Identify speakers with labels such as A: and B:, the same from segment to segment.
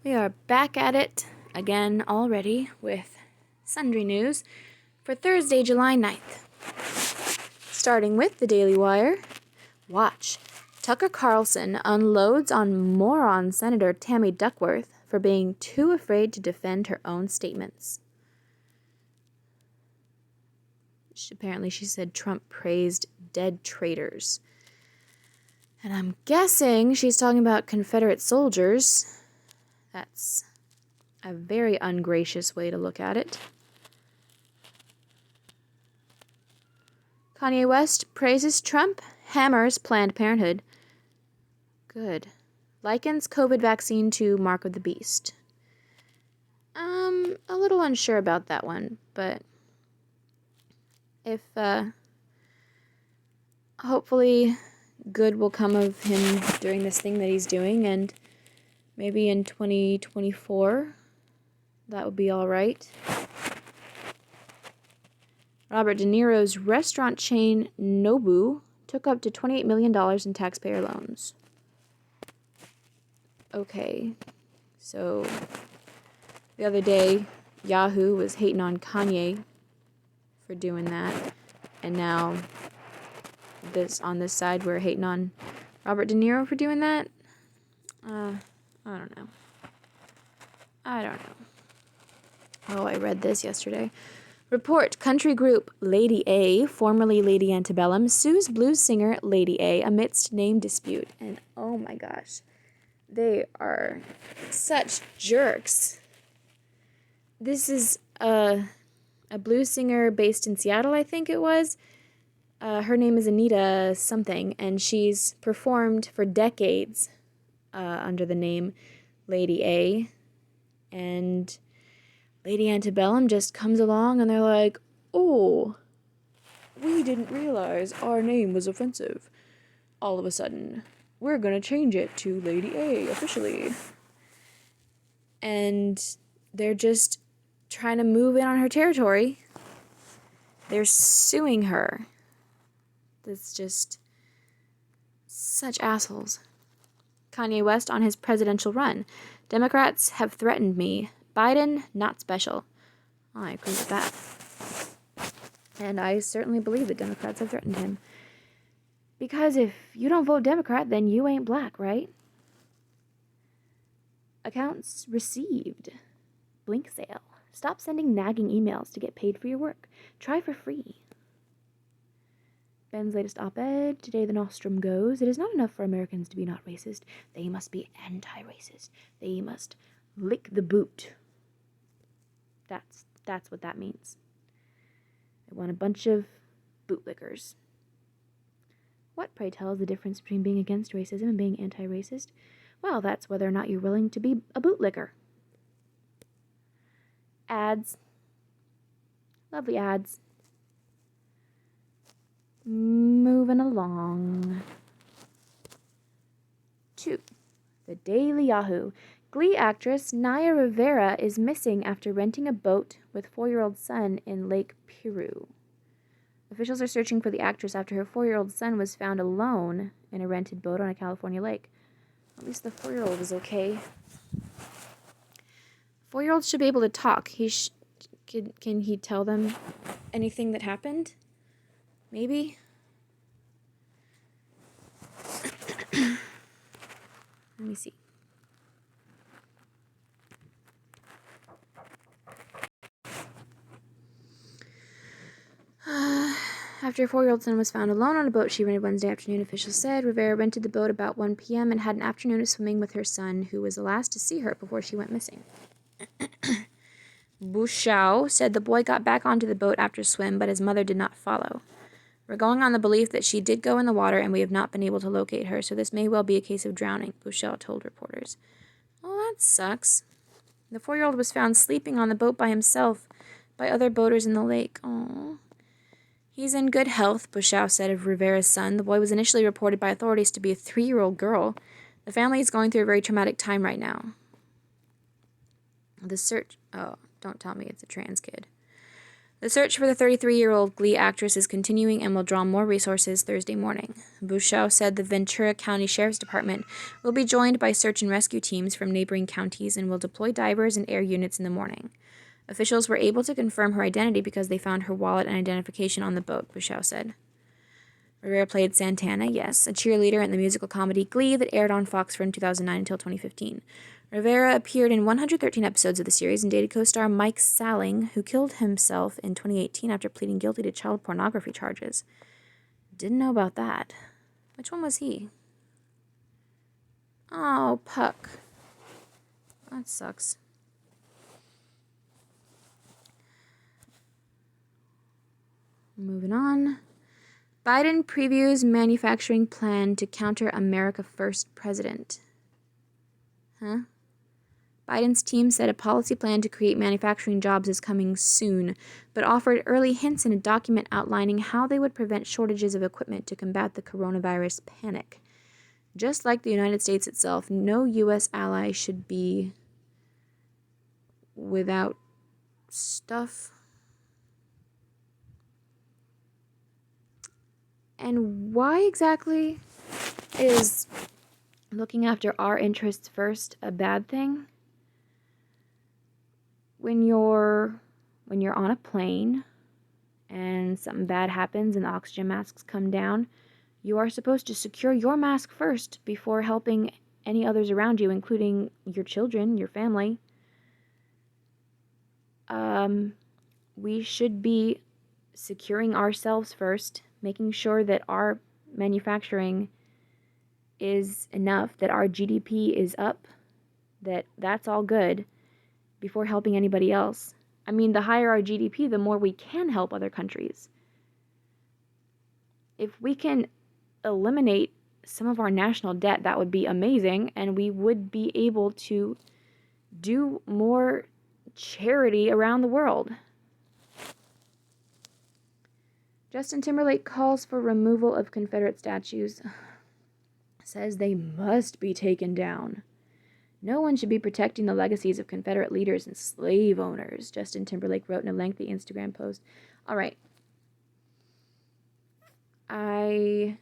A: We are back at it again already with Sundry News for Thursday, July 9th. Starting with the Daily Wire. Watch. Tucker Carlson unloads on moron Senator Tammy Duckworth for being too afraid to defend her own statements. Apparently she said Trump praised dead traitors. And I'm guessing she's talking about Confederate soldiers. That's a very ungracious way to look at it. Kanye West praises Trump, hammers Planned Parenthood. Good. Likens COVID vaccine to Mark of the Beast. A little unsure about that one, but if, hopefully good will come of him doing this thing that he's doing, and maybe in 2024, that would be all right. Robert De Niro's restaurant chain Nobu took up to $28 million in taxpayer loans. Okay, so the other day, Yahoo was hating on Kanye for doing that, and now on this side, we're hating on Robert De Niro for doing that. I don't know. Oh, I read this yesterday. Report, country group Lady A, formerly Lady Antebellum, sues blues singer Lady A amidst name dispute. And oh my gosh, they are such jerks. This is a blues singer based in Seattle, I think it was. Her name is Anita something, and she's performed for decades under the name Lady A. And Lady Antebellum just comes along and they're like, oh, we didn't realize our name was offensive. All of a sudden, we're gonna change it to Lady A officially. And they're just trying to move in on her territory. They're suing her. That's just such assholes. Kanye West on his presidential run. Democrats have threatened me. Biden, not special. Oh, I agree with that. And I certainly believe that Democrats have threatened him. Because if you don't vote Democrat, then you ain't black, right? Accounts received. Blink sale. Stop sending nagging emails to get paid for your work. Try for free. Ben's latest op-ed. Today the nostrum goes. It is not enough for Americans to be not racist. They must be anti-racist. They must lick the boot. That's what that means. I want a bunch of bootlickers. What, pray tell, is the difference between being against racism and being anti-racist? Well, that's whether or not you're willing to be a bootlicker. Ads. Lovely ads. Moving along. 2. The Daily Yahoo. Glee actress Naya Rivera is missing after renting a boat with 4-year-old son in Lake Piru. Officials are searching for the actress after her 4-year-old son was found alone in a rented boat on a California lake. At least the 4-year-old is okay. 4-year-olds should be able to talk. Can he tell them anything that happened? Maybe? Let me see. After her 4-year-old son was found alone on a boat she rented Wednesday afternoon, officials said. Rivera rented the boat about 1 p.m. and had an afternoon of swimming with her son, who was the last to see her before she went missing. Bushao said the boy got back onto the boat after swim, but his mother did not follow. We're going on the belief that she did go in the water and we have not been able to locate her, so this may well be a case of drowning, Bushao told reporters. Oh, that sucks. The 4-year-old was found sleeping on the boat by himself by other boaters in the lake. Oh. He's in good health, Bushao said of Rivera's son. The boy was initially reported by authorities to be a 3-year-old girl. The family is going through a very traumatic time right now. The search... Oh, don't tell me it's a trans kid. The search for the 33-year-old Glee actress is continuing and will draw more resources Thursday morning. Bouchot said the Ventura County Sheriff's Department will be joined by search and rescue teams from neighboring counties and will deploy divers and air units in the morning. Officials were able to confirm her identity because they found her wallet and identification on the boat, Bouchot said. Rivera played Santana, yes, a cheerleader in the musical comedy Glee that aired on Fox from 2009 until 2015. Rivera appeared in 113 episodes of the series and dated co-star Mike Salling, who killed himself in 2018 after pleading guilty to child pornography charges. Didn't know about that. Which one was he? Oh, Puck. That sucks. Moving on. Biden previews manufacturing plan to counter America First president. Huh? Biden's team said a policy plan to create manufacturing jobs is coming soon, but offered early hints in a document outlining how they would prevent shortages of equipment to combat the coronavirus panic. Just like the United States itself, no U.S. ally should be without stuff. And why exactly is looking after our interests first a bad thing? When you're on a plane and something bad happens and the oxygen masks come down, you are supposed to secure your mask first before helping any others around you, including your children, your family. We should be securing ourselves first, making sure that our manufacturing is enough, that our GDP is up, that's all good, before helping anybody else. I mean, the higher our GDP, the more we can help other countries. If we can eliminate some of our national debt, that would be amazing, and we would be able to do more charity around the world. Justin Timberlake calls for removal of Confederate statues. Says they must be taken down. No one should be protecting the legacies of Confederate leaders and slave owners, Justin Timberlake wrote in a lengthy Instagram post. All right. I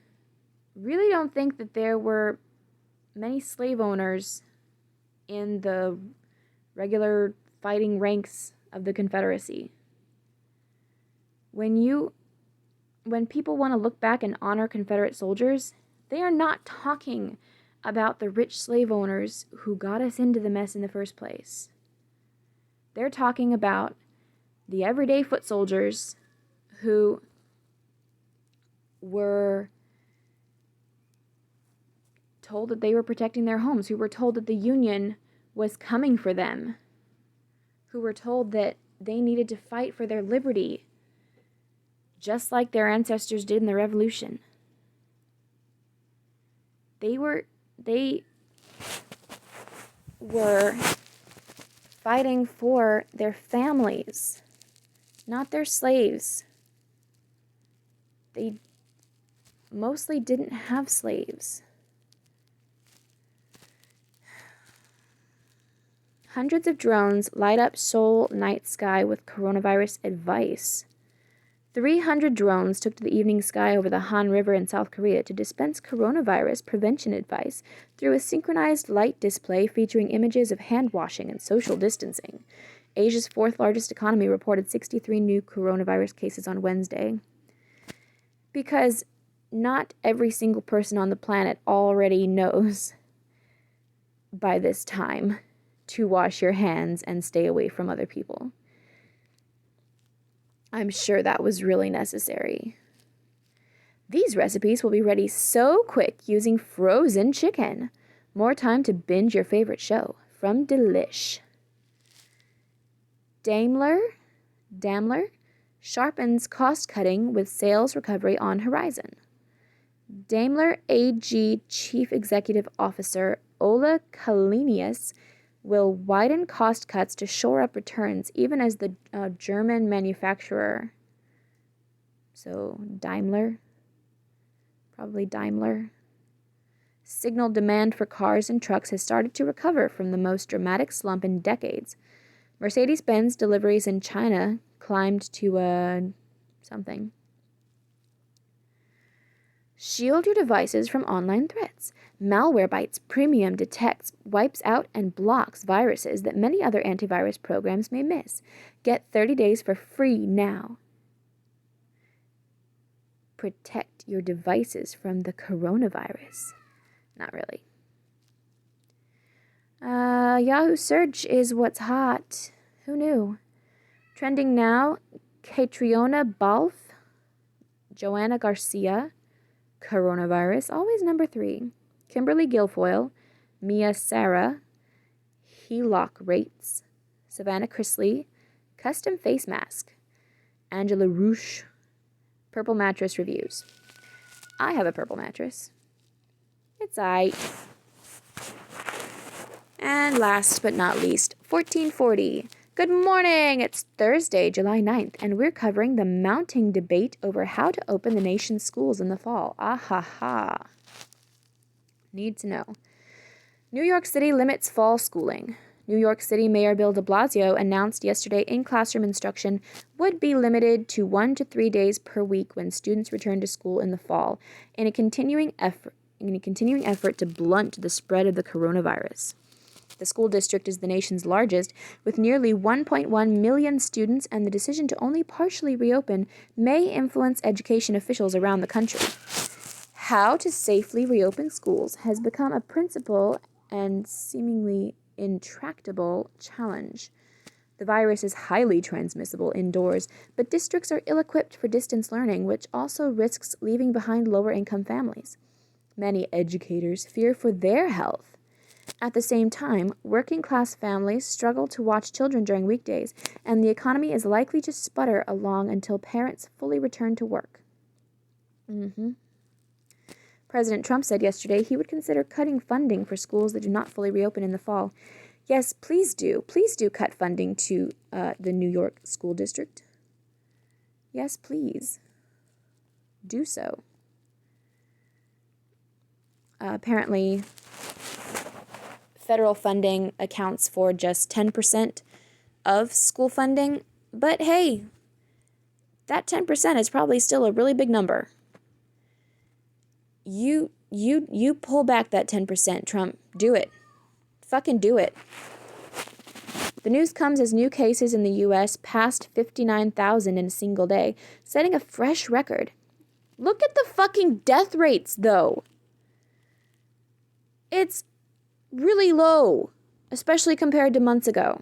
A: really don't think that there were many slave owners in the regular fighting ranks of the Confederacy. When people want to look back and honor Confederate soldiers, they are not talking about the rich slave owners who got us into the mess in the first place. They're talking about the everyday foot soldiers who were told that they were protecting their homes, who were told that the Union was coming for them, who were told that they needed to fight for their liberty, just like their ancestors did in the Revolution. They were fighting for their families, not their slaves. They mostly didn't have slaves. Hundreds of drones light up Seoul night sky with coronavirus advice. 300 drones took to the evening sky over the Han River in South Korea to dispense coronavirus prevention advice through a synchronized light display featuring images of hand washing and social distancing. Asia's fourth largest economy reported 63 new coronavirus cases on Wednesday. Because not every single person on the planet already knows by this time to wash your hands and stay away from other people. I'm sure that was really necessary. These recipes will be ready so quick using frozen chicken. More time to binge your favorite show from Delish. Daimler sharpens cost-cutting with sales recovery on horizon. Daimler AG Chief Executive Officer Ola Kalinius will widen cost cuts to shore up returns, even as the German manufacturer, so Daimler, signaled demand for cars and trucks has started to recover from the most dramatic slump in decades. Mercedes-Benz deliveries in China climbed to something. Shield your devices from online threats. Malwarebytes Premium detects, wipes out, and blocks viruses that many other antivirus programs may miss. Get 30 days for free now. Protect your devices from the coronavirus. Not really. Yahoo search is what's hot. Who knew? Trending now, Catriona Balfe, Joanna Garcia, coronavirus, always number 3. Kimberly Guilfoyle, Mia Sarah, Heloc Rates, Savannah Chrisley, Custom Face Mask, Angela Roosh, Purple Mattress Reviews. I have a purple mattress. It's aight. And last but not least, 1440. Good morning! It's Thursday, July 9th, and we're covering the mounting debate over how to open the nation's schools in the fall. Ah-ha-ha. Need to know. New York City limits fall schooling. New York City Mayor Bill de Blasio announced yesterday in-classroom instruction would be limited to 1 to 3 days per week when students return to school in the fall, in a continuing effort to blunt the spread of the coronavirus. The school district is the nation's largest, with nearly 1.1 million students, and the decision to only partially reopen may influence education officials around the country. How to safely reopen schools has become a principal and seemingly intractable challenge. The virus is highly transmissible indoors, but districts are ill-equipped for distance learning, which also risks leaving behind lower-income families. Many educators fear for their health. At the same time, working-class families struggle to watch children during weekdays, and the economy is likely to sputter along until parents fully return to work. President Trump said yesterday he would consider cutting funding for schools that do not fully reopen in the fall. Yes, please do. Please do cut funding to the New York School District. Yes, please. Do so. Apparently, federal funding accounts for just 10% of school funding, but hey, that 10% is probably still a really big number. You pull back that 10%, Trump. Do it. Fucking do it. The news comes as new cases in the U.S. passed 59,000 in a single day, setting a fresh record. Look at the fucking death rates, though. It's really low, especially compared to months ago.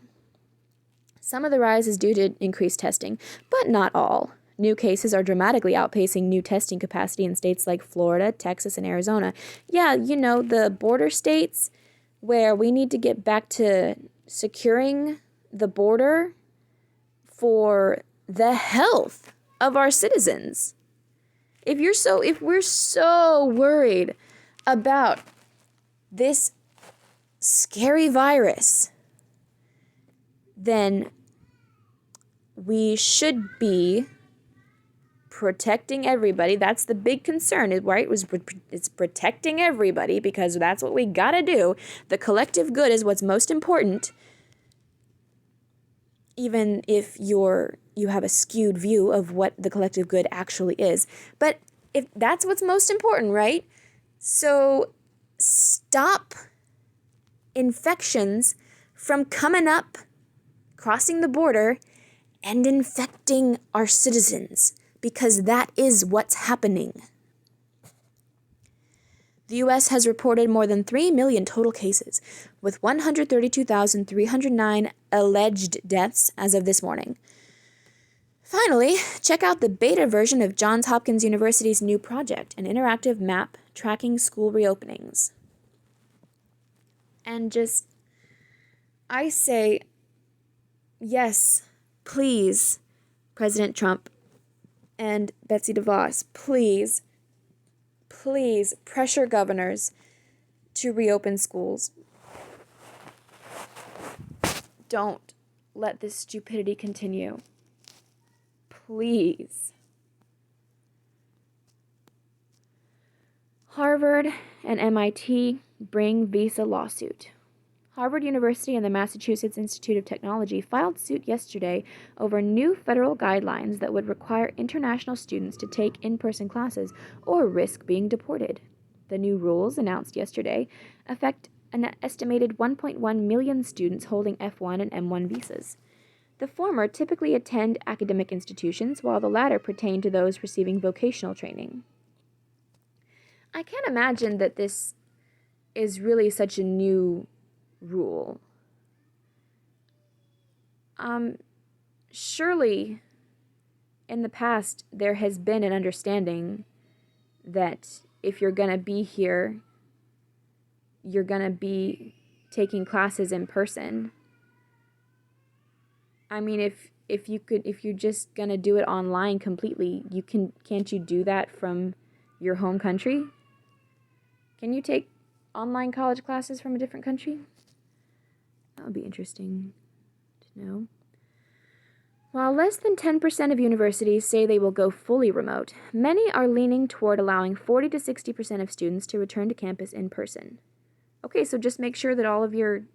A: Some of the rise is due to increased testing, but not all. New cases are dramatically outpacing new testing capacity in states like Florida, Texas, and Arizona. Yeah, you know, the border states where we need to get back to securing the border for the health of our citizens. If we're so worried about this scary virus, then we should be protecting everybody. That's the big concern, right? It's protecting everybody because that's what we gotta do. The collective good is what's most important, even if you have a skewed view of what the collective good actually is. But if that's what's most important, right? So stop infections from coming up, crossing the border, and infecting our citizens, because that is what's happening. The U.S. has reported more than 3 million total cases, with 132,309 alleged deaths as of this morning. Finally, check out the beta version of Johns Hopkins University's new project, an interactive map tracking school reopenings. And I say, yes, please, President Trump and Betsy DeVos, please pressure governors to reopen schools. Don't let this stupidity continue. Please. Harvard and MIT bring visa lawsuit. Harvard University and the Massachusetts Institute of Technology filed suit yesterday over new federal guidelines that would require international students to take in-person classes or risk being deported. The new rules, announced yesterday, affect an estimated 1.1 million students holding F1 and M1 visas. The former typically attend academic institutions, while the latter pertain to those receiving vocational training. I can't imagine that this is really such a new rule. Surely, in the past, there has been an understanding that if you're going to be here, you're going to be taking classes in person. I mean, if you're just going to do it online completely, can't you do that from your home country? Can you take online college classes from a different country? That would be interesting to know. While less than 10% of universities say they will go fully remote, many are leaning toward allowing 40 to 60% of students to return to campus in person. Okay, so just make sure that all of your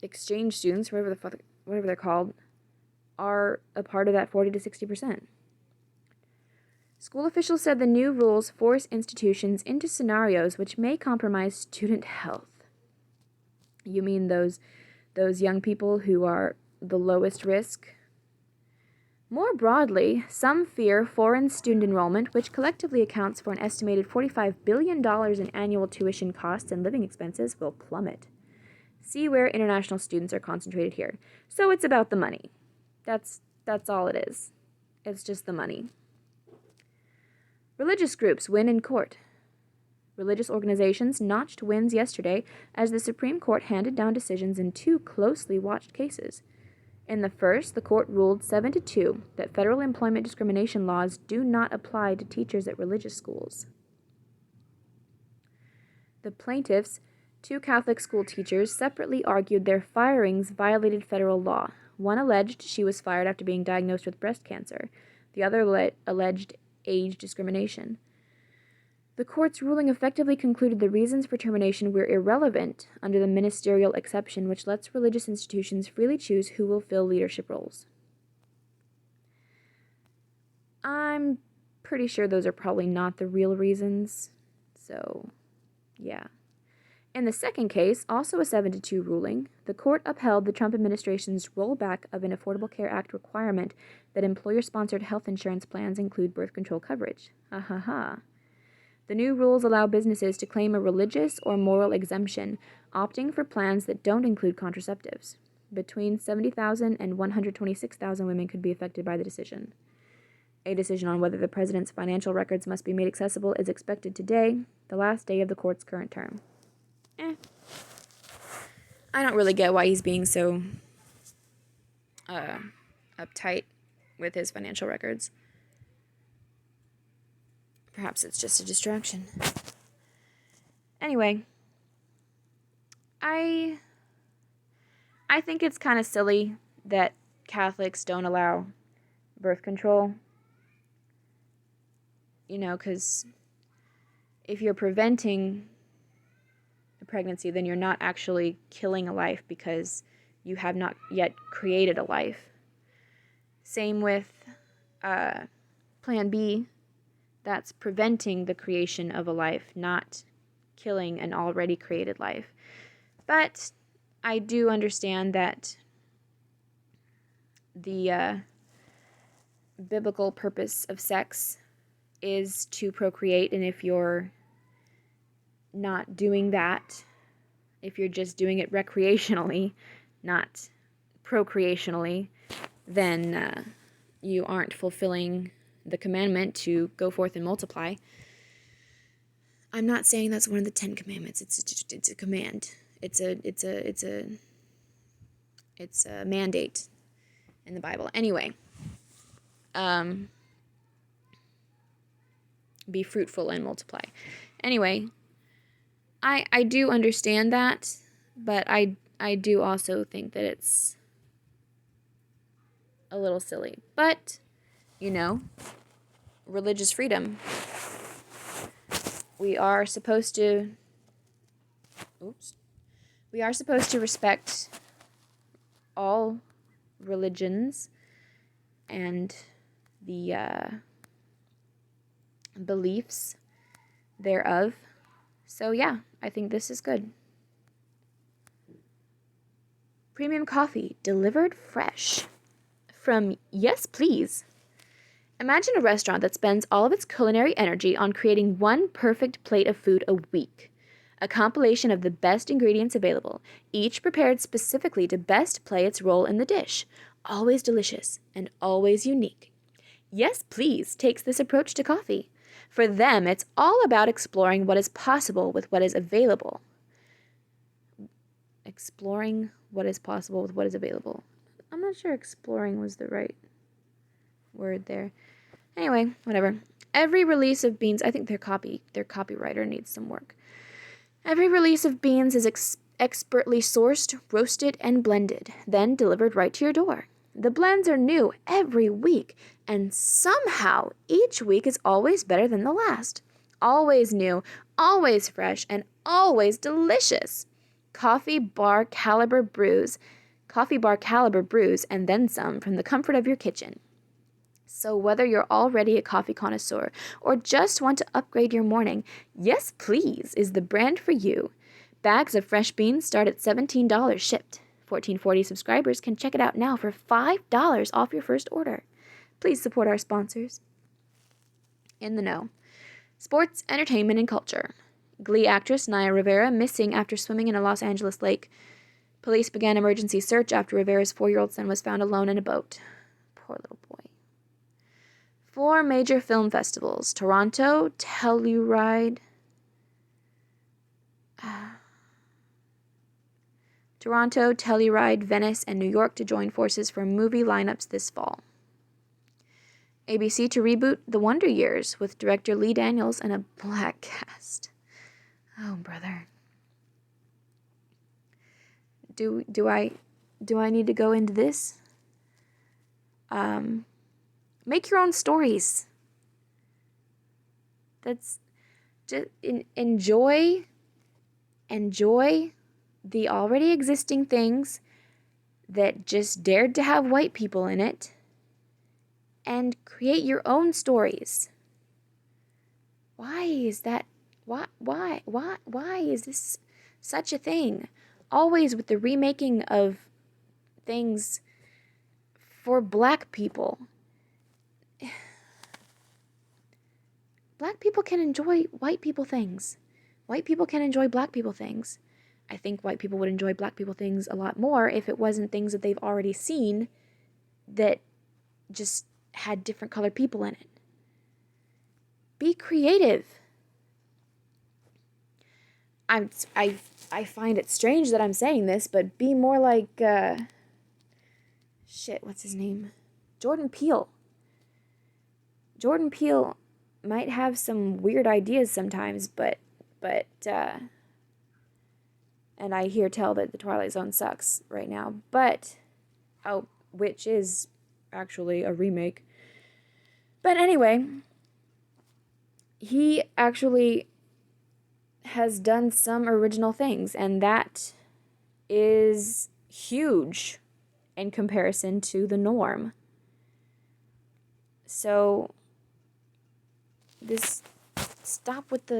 A: exchange students, whatever they're called, are a part of that 40 to 60%. School officials said the new rules force institutions into scenarios which may compromise student health. You mean those young people who are the lowest risk? More broadly, some fear foreign student enrollment, which collectively accounts for an estimated $45 billion in annual tuition costs and living expenses, will plummet. See where international students are concentrated here. So it's about the money. That's all it is. It's just the money. Religious groups win in court. Religious organizations notched wins yesterday as the Supreme Court handed down decisions in two closely watched cases. In the first, the court ruled 7-2 that federal employment discrimination laws do not apply to teachers at religious schools. The plaintiffs, two Catholic school teachers, separately argued their firings violated federal law. One alleged she was fired after being diagnosed with breast cancer. The other alleged age discrimination. The court's ruling effectively concluded the reasons for termination were irrelevant under the ministerial exception, which lets religious institutions freely choose who will fill leadership roles. I'm pretty sure those are probably not the real reasons, so yeah. In the second case, also a 7-2 ruling, the court upheld the Trump administration's rollback of an Affordable Care Act requirement that employer-sponsored health insurance plans include birth control coverage. Ha ha ha. The new rules allow businesses to claim a religious or moral exemption, opting for plans that don't include contraceptives. Between 70,000 and 126,000 women could be affected by the decision. A decision on whether the president's financial records must be made accessible is expected today, the last day of the court's current term. I don't really get why he's being so uptight with his financial records. Perhaps it's just a distraction. Anyway, I think it's kind of silly that Catholics don't allow birth control. You know, because if you're preventing a pregnancy, then you're not actually killing a life because you have not yet created a life. Same with Plan B. That's preventing the creation of a life, not killing an already created life. But I do understand that the biblical purpose of sex is to procreate, and if you're not doing that, if you're just doing it recreationally, not procreationally, then you aren't fulfilling the commandment to go forth and multiply. I'm not saying that's one of the 10 commandments. It's a command. It's a mandate in the Bible. Anyway, be fruitful and multiply. Anyway, I do understand that, but I do also think that it's a little silly. But, you know, religious freedom. We are supposed to We are supposed to respect all religions and the beliefs thereof. So yeah, I think this is good. Premium coffee delivered fresh from Yes Please. Imagine a restaurant that spends all of its culinary energy on creating one perfect plate of food a week. A compilation of the best ingredients available, each prepared specifically to best play its role in the dish. Always delicious and always unique. Yes Please takes this approach to coffee. For them, it's all about exploring what is possible with what is available. Exploring what is possible with what is available. I'm not sure exploring was the right word there. Anyway, whatever. Every release of beans, I think their copywriter needs some work. Every release of beans is expertly sourced, roasted, and blended, then delivered right to your door. The blends are new every week, and somehow each week is always better than the last. Always new, always fresh, and always delicious. Coffee bar caliber brews, and then some from the comfort of your kitchen. So whether you're already a coffee connoisseur or just want to upgrade your morning, Yes Please is the brand for you. Bags of fresh beans start at $17 shipped. 1440 subscribers can check it out now for $5 off your first order. Please support our sponsors. In the know. Sports, entertainment, and culture. Glee actress Naya Rivera missing after swimming in a Los Angeles lake. Police began emergency search after Rivera's 4-year-old son was found alone in a boat. Poor little boy. 4 major film festivals. Toronto, Telluride, Venice, and New York to join forces for movie lineups this fall. ABC to reboot The Wonder Years with director Lee Daniels and a black cast. Oh, brother. Do I need to go into this? Make your own stories. That's just enjoy the already existing things that just dared to have white people in it, and create your own stories. Why is that? Why is this such a thing? Always with the remaking of things for black people. Black people can enjoy white people things. White people can enjoy black people things. I think white people would enjoy black people things a lot more if it wasn't things that they've already seen that just had different colored people in it. Be creative. I find it strange that I'm saying this, but be more like what's his name? Jordan Peele. Jordan Peele might have some weird ideas sometimes, but and I hear tell that The Twilight Zone sucks right now, which is actually a remake. But anyway, he actually has done some original things, and that is huge in comparison to the norm. So stop with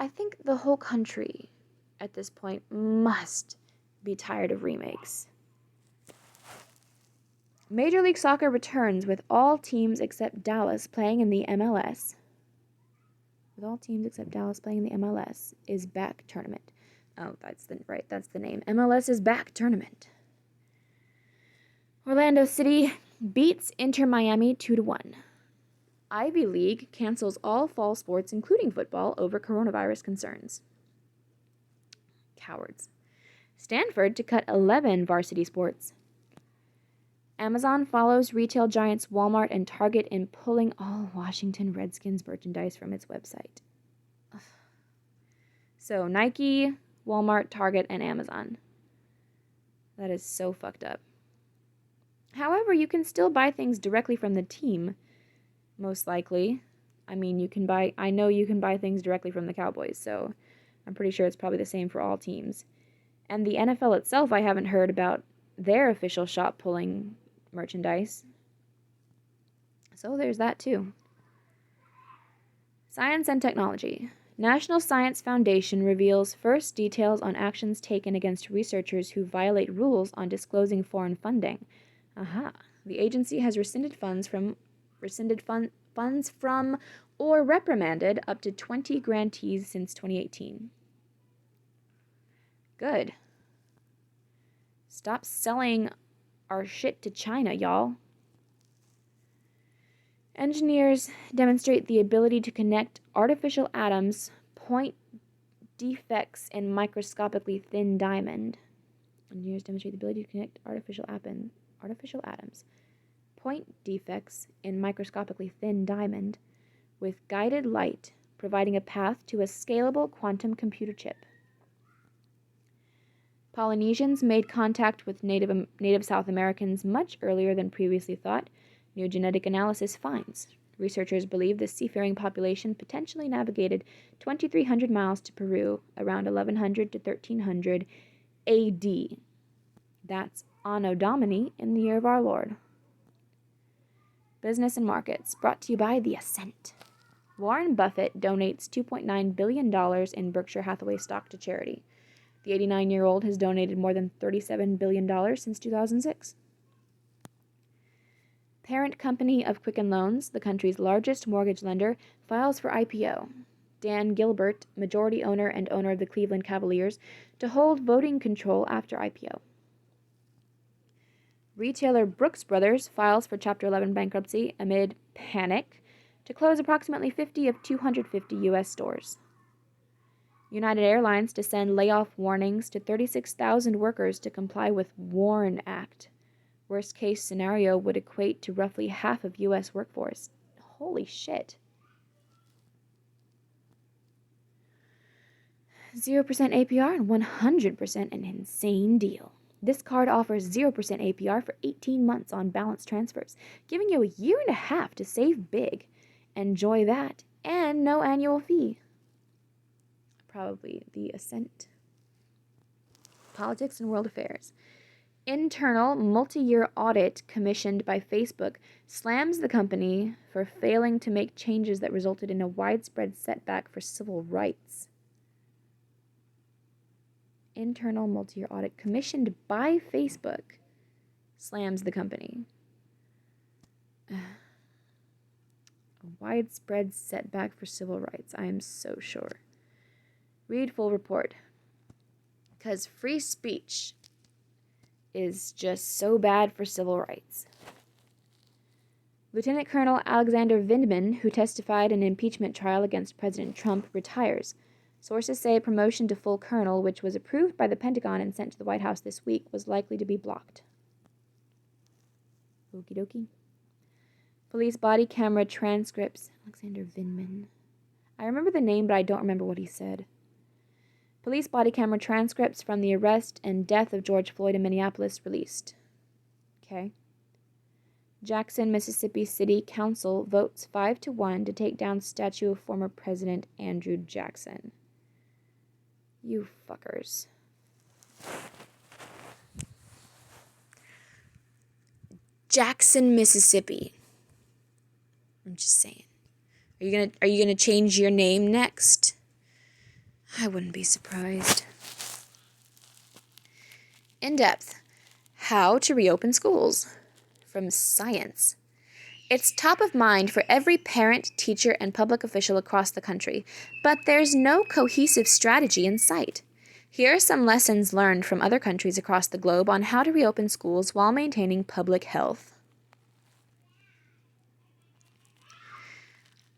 A: I think the whole country at this point must be tired of remakes. Major League Soccer returns with all teams except Dallas playing in the MLS. With all teams except Dallas playing in the MLS is back tournament. Oh, that's the name. MLS is back tournament. Orlando City beats Inter Miami 2-1. Ivy League cancels all fall sports, including football, over coronavirus concerns. Cowards. Stanford to cut 11 varsity sports. Amazon follows retail giants Walmart and Target in pulling all Washington Redskins merchandise from its website. Ugh. So Nike, Walmart, Target, and Amazon. That is so fucked up. However, you can still buy things directly from the team, most likely. I mean, I know you can buy things directly from the Cowboys, so I'm pretty sure it's probably the same for all teams. And the NFL itself, I haven't heard about their official shop pulling merchandise. So there's that too. Science and technology. National Science Foundation reveals first details on actions taken against researchers who violate rules on disclosing foreign funding. Aha. The agency has rescinded funds from or reprimanded up to 20 grantees since 2018. Good. Stop selling our shit to China, y'all. Engineers demonstrate the ability to connect artificial atoms, point defects in microscopically thin diamond. Engineers demonstrate the ability to connect artificial atoms, point defects in microscopically thin diamond, with guided light, providing a path to a scalable quantum computer chip. Polynesians made contact with native South Americans much earlier than previously thought. New genetic analysis finds. Researchers believe the seafaring population potentially navigated 2,300 miles to Peru around 1100 to 1300 AD. That's Anno Domini in the year of our Lord. Business and markets, brought to you by The Ascent. Warren Buffett donates $2.9 billion in Berkshire Hathaway stock to charity. The 89-year-old has donated more than $37 billion since 2006. Parent company of Quicken Loans, the country's largest mortgage lender, files for IPO. Dan Gilbert, majority owner and owner of the Cleveland Cavaliers, to hold voting control after IPO. Retailer Brooks Brothers files for Chapter 11 bankruptcy amid panic to close approximately 50 of 250 U.S. stores. United Airlines to send layoff warnings to 36,000 workers to comply with WARN Act. Worst case scenario would equate to roughly half of U.S. workforce. Holy shit. 0% APR and 100% an insane deal. This card offers 0% APR for 18 months on balance transfers, giving you a year and a half to save big. Enjoy that, and no annual fee. Probably The Ascent. Politics and world affairs. Internal multi-year audit commissioned by Facebook slams the company for failing to make changes that resulted in a widespread setback for civil rights. Internal multi-year audit commissioned by Facebook slams the company. A widespread setback for civil rights. I am so sure. Read full report. Because free speech is just so bad for civil rights. Lieutenant Colonel Alexander Vindman, who testified in an impeachment trial against President Trump, retires. Sources say a promotion to full colonel, which was approved by the Pentagon and sent to the White House this week, was likely to be blocked. Okie dokie. Police body camera transcripts. Alexander Vindman. I remember the name, but I don't remember what he said. Police body camera transcripts from the arrest and death of George Floyd in Minneapolis released. Okay. Jackson, Mississippi City Council votes 5-1 to take down statue of former President Andrew Jackson. You fuckers. Jackson, Mississippi. I'm just saying. Are you gonna change your name next? I wouldn't be surprised. In depth. How to reopen schools. From Science. It's top of mind for every parent, teacher, and public official across the country, but there's no cohesive strategy in sight. Here are some lessons learned from other countries across the globe on how to reopen schools while maintaining public health.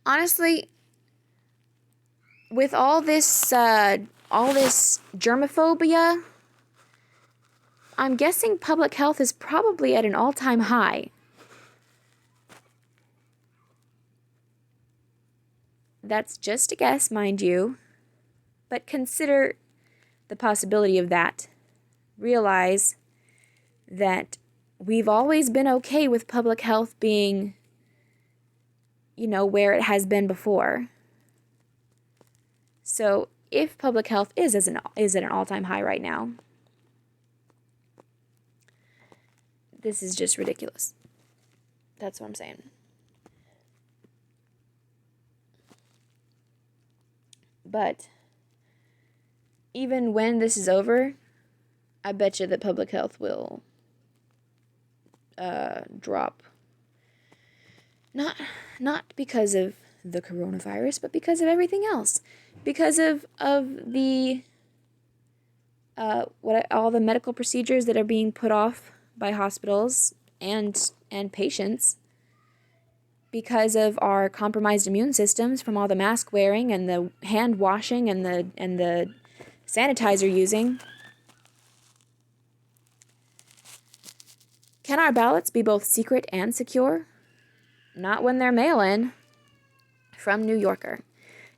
A: Honestly, with all this germophobia, I'm guessing public health is probably at an all-time high. That's just a guess, mind you, but consider the possibility of that. Realize that we've always been okay with public health being, where it has been before. So if public health is at an all-time high right now, this is just ridiculous. That's what I'm saying. But even when this is over, I bet you that public health will drop. Not because of the coronavirus, but because of everything else. Because of the all the medical procedures that are being put off by hospitals and patients. Because of our compromised immune systems from all the mask wearing and the hand washing and the sanitizer using. Can our ballots be both secret and secure? Not when they're mail-in. From New Yorker.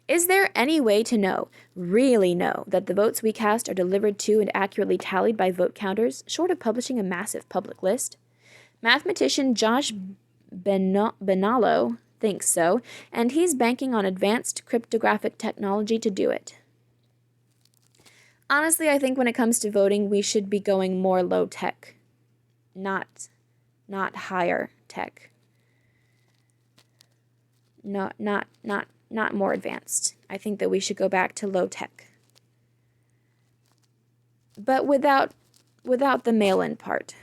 A: Is there any way to know, really know, that the votes we cast are delivered to and accurately tallied by vote counters, short of publishing a massive public list? Mathematician Josh Benalo thinks so, and he's banking on advanced cryptographic technology to do it. Honestly, I think when it comes to voting, we should be going more low tech, not higher tech. Not more advanced. I think that we should go back to low tech. But without the mail-in part.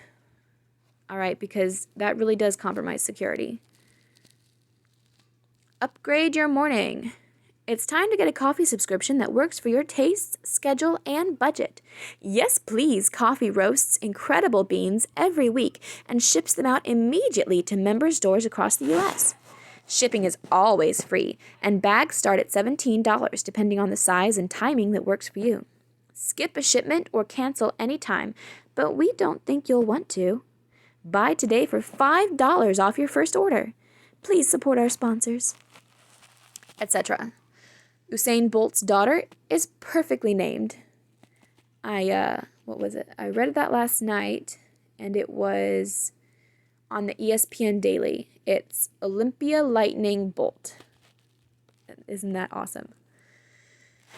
A: All right, because that really does compromise security. Upgrade your morning. It's time to get a coffee subscription that works for your tastes, schedule, and budget. Yes, please. Coffee roasts incredible beans every week and ships them out immediately to member stores across the U.S. Shipping is always free, and bags start at $17 depending on the size and timing that works for you. Skip a shipment or cancel anytime, but we don't think you'll want to. Buy today for $5 off your first order. Please support our sponsors. Etc. Usain Bolt's daughter is perfectly named. What was it? I read that last night, and it was on the ESPN Daily. It's Olympia Lightning Bolt. Isn't that awesome?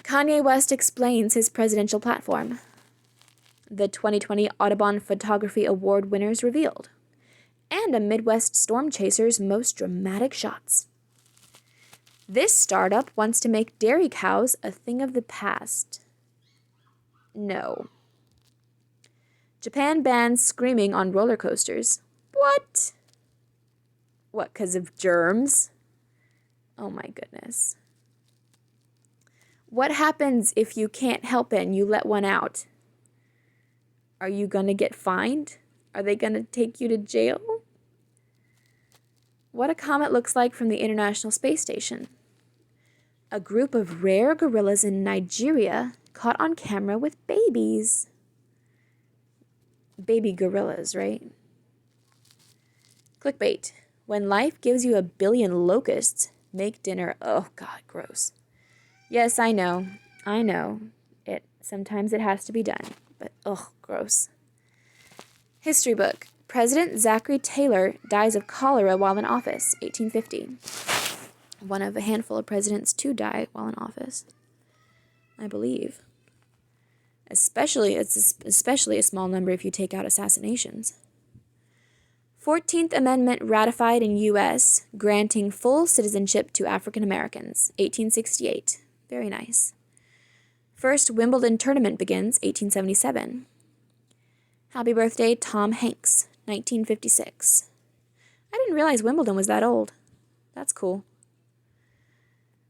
A: Kanye West explains his presidential platform. The 2020 Audubon Photography Award winners revealed. And a Midwest storm chaser's most dramatic shots. This startup wants to make dairy cows a thing of the past. No. Japan bans screaming on roller coasters. What? What, 'cause of germs? Oh my goodness. What happens if you can't help it and you let one out? Are you gonna get fined? Are they gonna take you to jail? What a comet looks like from the International Space Station. A group of rare gorillas in Nigeria caught on camera with babies. Baby gorillas, right? Clickbait. When life gives you 1 billion locusts, make dinner. Oh, God, gross. Yes, I know. Sometimes it has to be done, but gross. History book. President Zachary Taylor dies of cholera while in office, 1850. One of a handful of presidents to die while in office, I believe. It's especially a small number if you take out assassinations. 14th Amendment ratified in U.S., granting full citizenship to African Americans, 1868. Very nice. First Wimbledon tournament begins, 1877. Happy birthday, Tom Hanks, 1956. I didn't realize Wimbledon was that old. That's cool.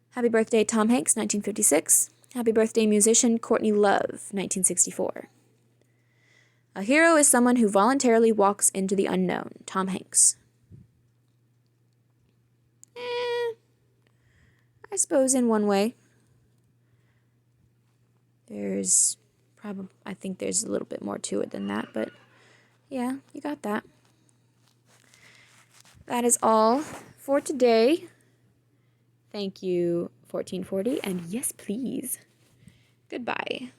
A: Happy birthday, Tom Hanks, 1956. Happy birthday, musician Courtney Love, 1964. A hero is someone who voluntarily walks into the unknown. Tom Hanks. I suppose in one way. I think there's a little bit more to it than that, but yeah, you got that. That is all for today. Thank you, 1440, and yes, please. Goodbye.